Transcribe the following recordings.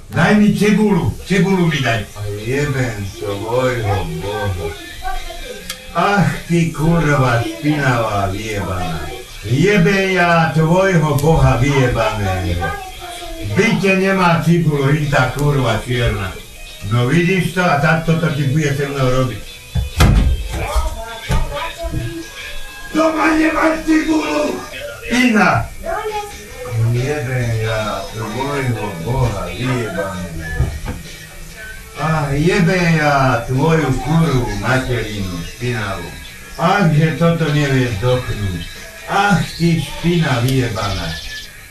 Daj mi cibulu mi daj. A jebem tvojho Boha. Ach ty kurva špinavá vyjebaná. Jebe ja tvojho Boha vyjebaného. V byte nemá cibulu, i tá kurva čierna. No vidíš to a takto to ti bude se mnou robiť. Doma nemáš cibulu! Ina! Jebem ja tvojho Boha vyjebaného. Ach, jebem ja tvoju kurvu materinu špinavu. Ach, že toto nevieš doknúť. Ach, ty špina vyjebaná.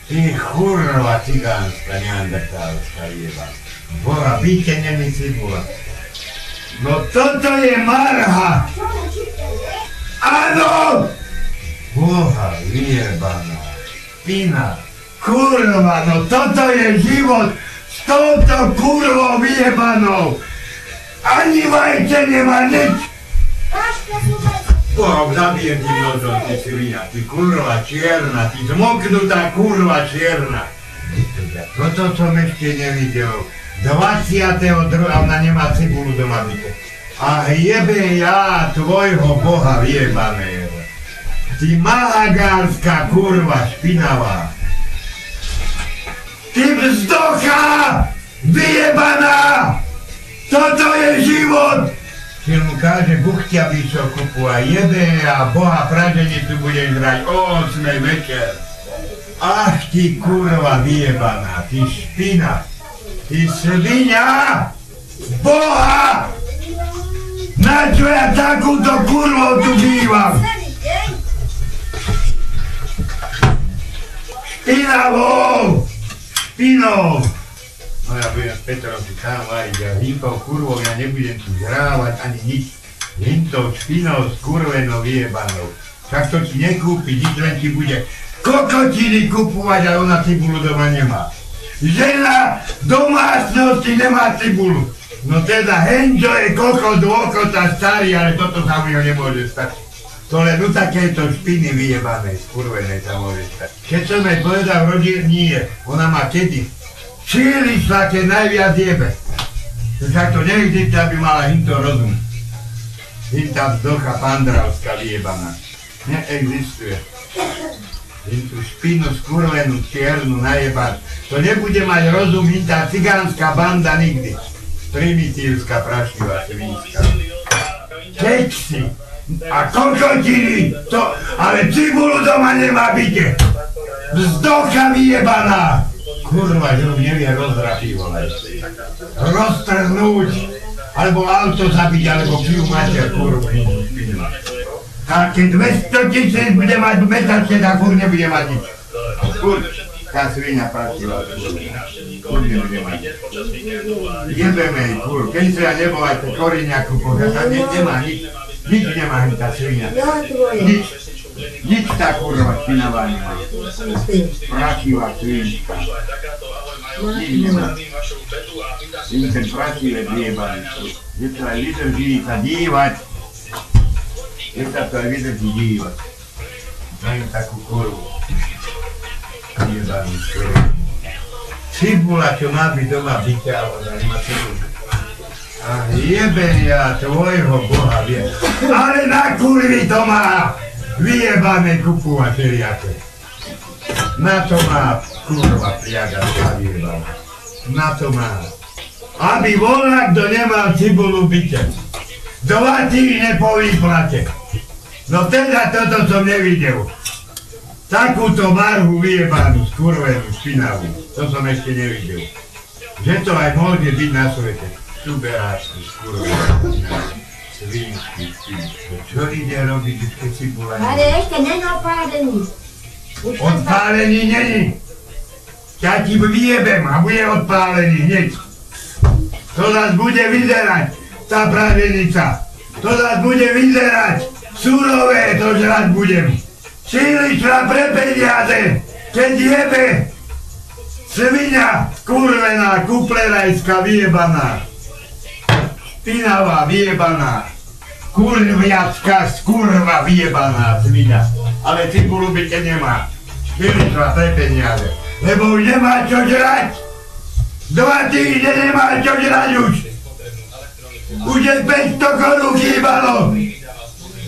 Ty kurva cigánska, neandertálska vyjebaná. Boha, byte není cibula. No toto je marha! Áno! Boha vyjebaná. Špina. Kurva, no toto je život s touto kurvou vyjebanou. Ani vajce nemá nič. Boha, zabijem ti nožom, ty svinia, ty kurva čierna, ty zmoknutá kurva čierna. Toto som ešte nevidel. 22. ona nemá cibulu doma byte. A jebe ja tvojho Boha vyjebaného. Ty malagárska kurva špinavá. Ty vzdocha vyjebaná. Toto je život. Keď mu káže buchtia vysokupu a jebe a Boha praženicu budeš hrať o 8 večer. Ach ty kurva vyjebaná, ty špina. Ty svinia! Boha! Na čo ja takúto kurvou tu bývam? Špinavou! Špinou! No ja budem s Petrom si tam variť a hintou kurvou ja nebudem tu zhrávať ani nič. Hintou špinou skurvenou vyjebanou. Však to ti nekúpi, nič len ti bude kokotiny kupovať a ona cibulu doma nemá. Žena domácnosti nemá cibulu. No teda henčo je kokot, dôkota starý, ale toto sa mi ho nemôže stať. To len u takejto špiny vyjebanej, skurvenej sa môže stať. Keď som jej povedal v rodine, nie, ona má kedy. Čílišla, keď najviac jebe. Tak to neexistuje, aby mala hinto rozum. Hinta vzdocha pandravská vyjebaná. Neexistuje. Hintú špinu skurvenú, čiernu, najebať. To nebude mať rozum hintá cigánska banda nikdy. Primitívska, prašivá, svinská. Keksy a kokotiny, to, ale cibulu doma nemá byte. Vzdocha vyjebaná. Kurva, že už nevie rozdrapiť, vole. Roztrhnúť, alebo auto zabiť, alebo pijú mater, kurva. A keď 200 000 bude mať mesačne, tak furt nebude mať nič. Furt, tá svinia prašivá, furt nebude mať nič. Jebeme jej, furt, keď sa ja nebol aj to koriňaku povedať, nemá nič. Nič nemá tá svinia. Nič. Nič tá kurva špinavá nemá. Prašivá svinčka. Nič nemá. Im ten prašivé vyjebaný. Je to aj vydrží sa dívať. Je sa to aj vydrží dívať. Dajú takú kurvu. Vyjebaný kurvu. Cibula, čo má byť doma byte, ale ona nemá cibulu. A jebem ja tvojho Boha, vie. Ale na kurvy to má! Vyjebané kupovať všelijaké. Na to má kurva pliaga vyjebaná. Na to má. Aby volá, kto nemal cibulu byte. 2 týždne po výplate. No teda toto som nevidel. Takúto marhu vyjebanú, skurvenú, špinavú. To som ešte nevidel. Že to aj môže byť na svete. Šuberáčky, skurvenú, špinavú. Svinčky, čo ide robiť, keď si bola... Ale ešte není odpálený. Odpálený není. Ja ti vyjebem a bude odpálený hneď. To nás bude vyzerať, tá praženica. To nás bude vyzerať. Surové to žrať budem. Čílišla pre peniaze, keď jebe. Svinia, kurvená, kuplerajská vyjebaná. Špinavá, vyjebaná, kurviacká, skurva, vyjebaná svinia. Ale cibulu byte nemá. Čilišla pre peniaze, lebo už nemá čo žrať. 2 týždne nemá čo žrať už. Už je 500 korún chýbalo,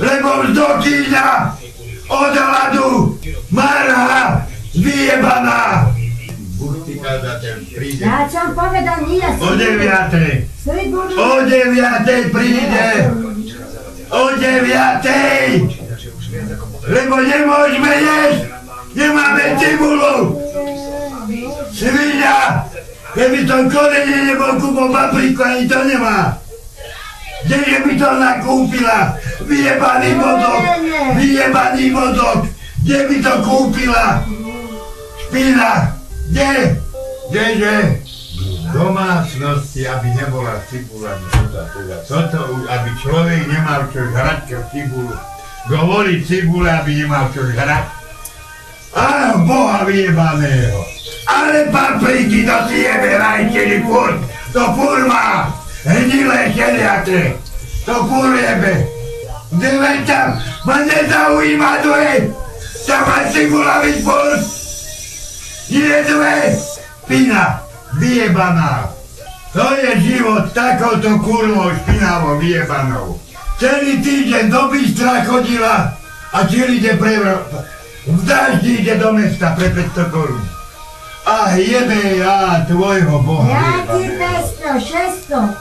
lebo vzdokyňa od hladu marha vyjebaná. Buchtikázateľ príde. Ja som povedal, nie ja O 9. O 9 príde. O 9. Lebo nemôžeme jesť. Nemáme cibulu. Sviňa. Keby to korene nebol kúpol papriku, ani to nemá. Kdeže by to nakúpila? Vyjebaný mozog. Kde by to kúpila? Špina. Kde? Kdeže? V domácnosti, aby nebola cibula. Toto, aby človek nemal čo žrať, čo cibulu. Govoriť cibule, aby nemal čo žrať. Áno, Boha vyjebaného. Ale papriky, to si jebe rajčiny furt. To furt má. Hnilé šeliate. To furt jebe. Kde veď tam ma nezaujíma dve. Tam má cibula byť furt. Nie dve. Špina. Vyjebaná. To je život takouto kurvou špinavou vyjebanou. Celý týždeň do Bystra chodila a čili ide v daždi ide do mesta pre 500 korún. A jebe ja tvojho Boha vyjebaného. 600.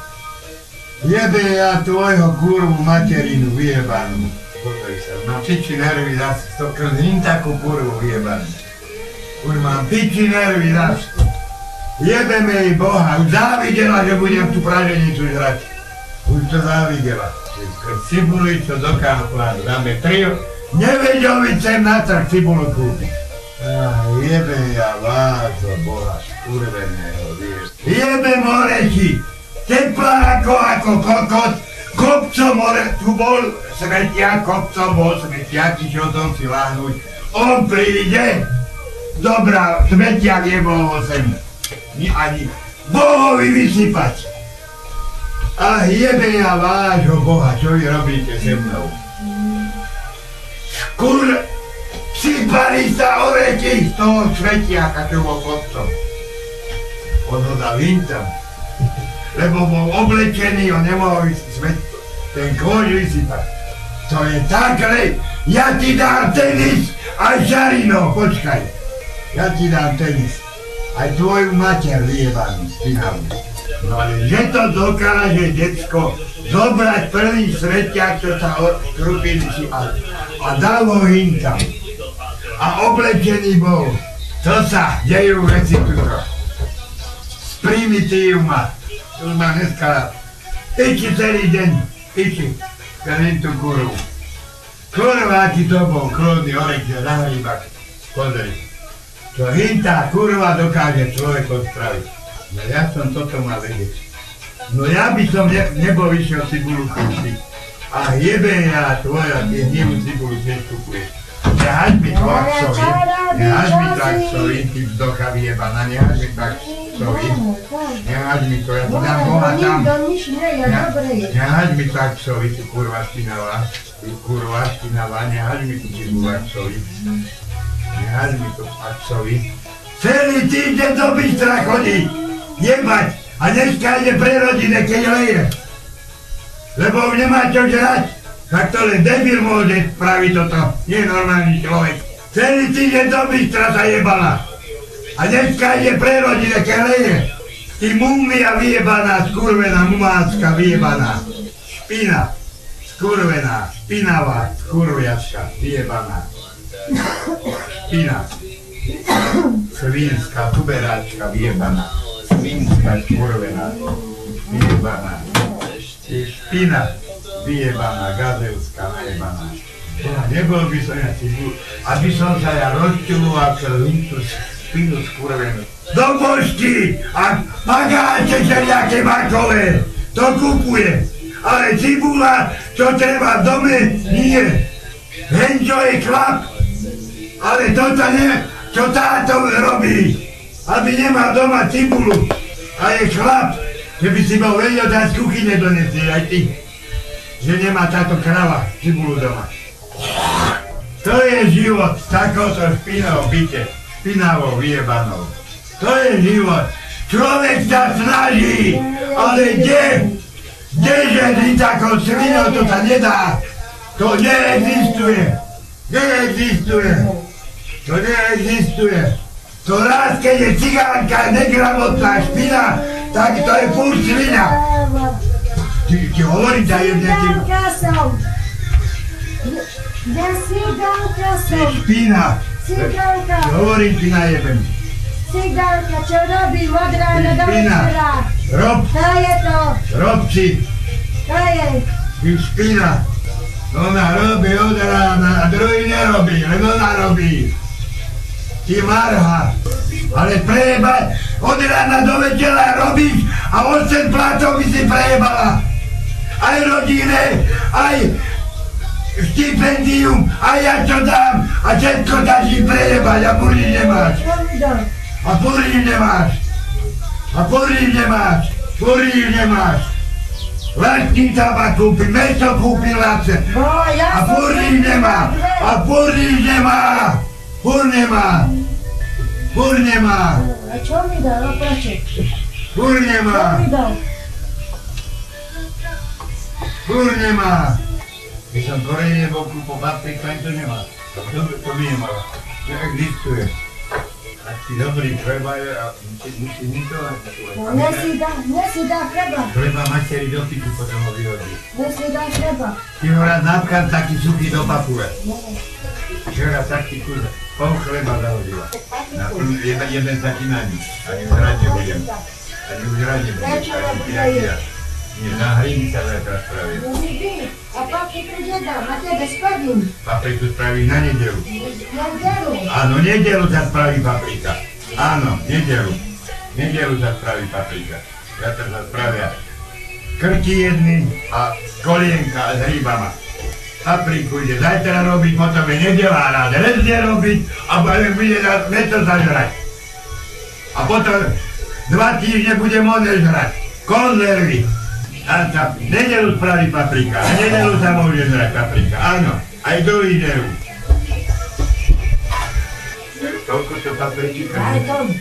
Jebe ja tvojho kurvu materinu vyjebanú. Pozri sa, mám piči nervy zase, to krvím takú kurvu vyjebanú. Už mám piči nervy zase. Jebeme jej Boha, už závidela, že budem tú praženicu žrať. Už to závidela. Cibuli, čo do kamplánu, dáme 3, neveďovi sem na trh cibulu kúpiť. Jebe ja vášho Boha skurveného, jebe moreči, teplá ako kokot, kopcom more, tu bol smetiak, kopcom bol smetiak, išiel som si láhnuť, on príde, dobrá, smetiak jebol sem, ani Bohovi vysypať. A jebe ja vášho Boha, čo vy robíte se mnou? Sypali sa oreti z toho svetiaka, čo bol kopcom. On ho dal intam, lebo bol oblečený, on nemohol ten kôž vysypať. To je takhle, ja ti dám tenis aj Žarino, počkaj. Ja ti dám tenis, aj tvoju mater vyjebanú, spinavú. No ale že to dokáže decko zobrať prvý svetiak, čo sa škrupili si a dal ho hinkam. A oblečený bol. To sa dejú veci tuto. Z primitívma. Tu ma dneska piči celý deň. Piči. Krím tú kurvu. Kurva, aký to bol kľudný orek, že na hýbak. Pozri. Čo hintá kurva dokáže človeko spraviť. No ja som toto mal vedieť. No ja by som nebol išiel cibulu kúpiť. A jebe ja tvoja, tie hnivú cibulu tiež kúpuješ. Nehaď mi to aksovi, ty vzdocha vyjebaná, nehaď mi to aksovi. Nehaď mi to, ja ti dám Boha tam. Nehaď mi to aksovi, ty kurva špinavá. Ty kurva špinavá, nehaď mi tu cibulu aksovi. Nehaď mi to aksovi. Celý týždeň do Bystra chodí. Jebať. A dneska ide pre rodine, keď leje. Lebo už nemá čo žrať. Tak to len debil môže spraviť toto. Nie normálny človek. Celý týždeň do Bystra sa jebala. A dneska ide pre rodine, keď leje. Ty mumia vyjebaná, skurvená, mumácka vyjebaná. Špina. Skurvená, špinavá, skurviačka, vyjebaná. Špina. Svinská, tuberáčka, vyjebaná. Svinská, skurvená, vyjebaná. Špina, vyjebaná, gazelská, najebaná. Nebol by som ja cibul, aby som sa ja rozčuloval celú špinu skurvenú. Do pošty a pagáče všelijaké makové, to kupuje. Ale cibula, čo treba v dome, nie. Henčo je chlap, ale toto nie, čo táto robí. Aby nemal doma cibulu a je chlap, že by si bol vedel dať z kuchyne donesie aj ty. Že nemá táto krava cibulu doma. To je život s takouto špinou byte, špinavou vyjebanou. To je život. Človek sa snaží, ale kdeže ty takou svinou, to sa nedá. To neexistuje. To neexistuje. To raz, keď je cigánka negramotná špina, tak to je furt svina. Ti hovorím za jedne... Cigánka som. Ja cigánka som. Špina. Cigánka. Hovorím ti na jeden. Cigánka, čo robí od rána do večera? Rob. To je to. Rob si. To je. Ty špina. Ona robí od rána a druhý nerobí, len ona robí. Ty marha. Ale prejebať, od rána do večera robíš a 8 platov by si prejebala. Aj rodine, aj stipendium, aj ja čo dám a všetko dáš im prejebať a burý nemáš. A burý nemáš. Vlastní tabak kúpi, meso kúpi lacne. A burý nemá. Bur nemá. A čo mi dal, opraček? Bur nemá. Keď som korene bol kúpol papriku, ani to nemá. To by nemala. To existuje. Ak si dobrý chleba je a musí nitovať. Nesi dá chleba. Chleba materi do pitu, potom ho vyhodí. Nesi dá chleba. Ty ho rád napkám taký suchý do papule. Včera taký kurva, pol chleba zahodila. Jeden taký na nič. Ani už rád nebudem. Nie, na hríni sa zajtra spravím. A papriku nedám, a tebe spravím. Papriku spraví na nedelu. Na nedelu. Áno, nedelu sa spraví paprika. Áno, nedelu. Nedelu sa spraví paprika. Zajtra sa spravia krky jedny a kolienka s rybama. Papriku ide zajtra robiť, potom je nedela rád rezne robiť a bude meso zažrať. A potom 2 týždne bude môže žrať. Konzervy. A sa v nedelu spraví paprika. A nedelu sa môže žrať paprika. Áno, aj do ideu. Toľko to papričíka. Aj to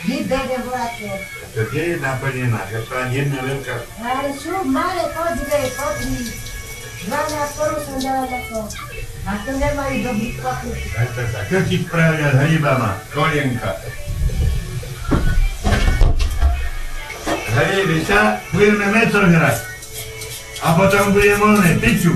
vybere vláte. To tie je naplnená, že to len jedna veľká. Ale sú malé podvie, 12 korun som dala na to. A to nemajú dobrý papriku. Zajtra sa krky spravia s rybama, kolienka. Hej, sa budeme meso žrať. A potom budeme piču.